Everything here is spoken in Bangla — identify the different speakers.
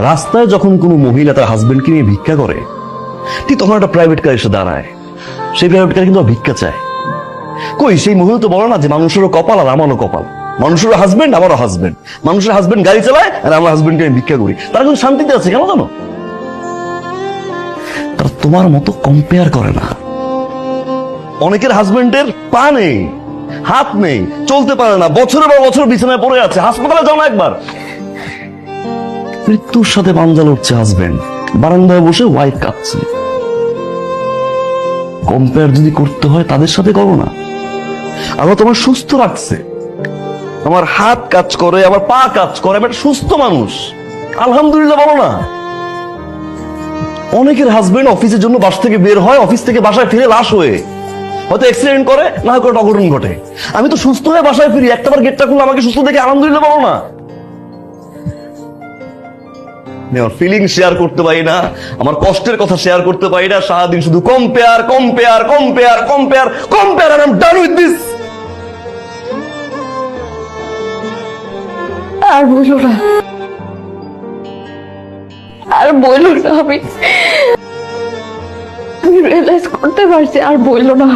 Speaker 1: রাস্তায় যখন কোনো মহিলা তার হাজবেন্ডকে নিয়ে ভিক্ষা করে, ঠিক তখন একটা প্রাইভেট কার এসে দাঁড়ায়, সেই প্রাইভেট কার কিন্তু ভিক্ষা চায়। কই সেই মহিলা তো বলে না যে মানুষেরও কপাল আর আমারও কপাল, মানুষেরও হাজবেন্ড আমারও হাজবেন্ড, মানুষের হাজবেন্ড গাড়ি চালায় আর আমার হাজবেন্ডকে আমি ভিক্ষা করি, তারা কিন্তু শান্তিতে আছে। কেন জানো? তারা তোমার মতো কম্পেয়ার করে না। অনেকের হাজবেন্ডের পা নেই, হাত নেই, চলতে পারে না, বছরের পর বছর বিছানায় পড়ে আছে, হাসপাতালে যাও না একবার। মৃত্যুর সাথে পাঞ্জা লড়ছে হাজবেন্ড, বারান্দায় বসে ওয়াইফ কাঁদছে। কম্পেয়ার যদি করতে হয় তাদের সাথে করো না। আল্লাহ তোমার সুস্থ রাখছে, আমার হাত কাজ করে, আমার পা কাজ করে, আমি একটা সুস্থ মানুষ, আলহামদুলিল্লাহ বলো না। অনেকের হাজবেন্ড অফিসের জন্য বাসা থেকে বের হয়, অফিস থেকে বাসায় ফিরে লাশ হয়ে, হয়তো অ্যাক্সিডেন্ট করে, না হয় কোনো অঘটন ঘটে। আমি তো সুস্থ হয়ে বাসায় ফিরি, একটাবার গেটটা খুলে আমাকে সুস্থ দেখে আলহামদুলিল্লাহ বলো না। আমার ফিলিং শেয়ার করতে পারি না, আমার কষ্টের কথা শেয়ার করতে পারি না, সারাদিন শুধু compare compare compare compare compare, আর I am done with this.
Speaker 2: আর বলো না, আর বললো না, আমি রিয়েলাইজ করতে পারছি, আর বললো না।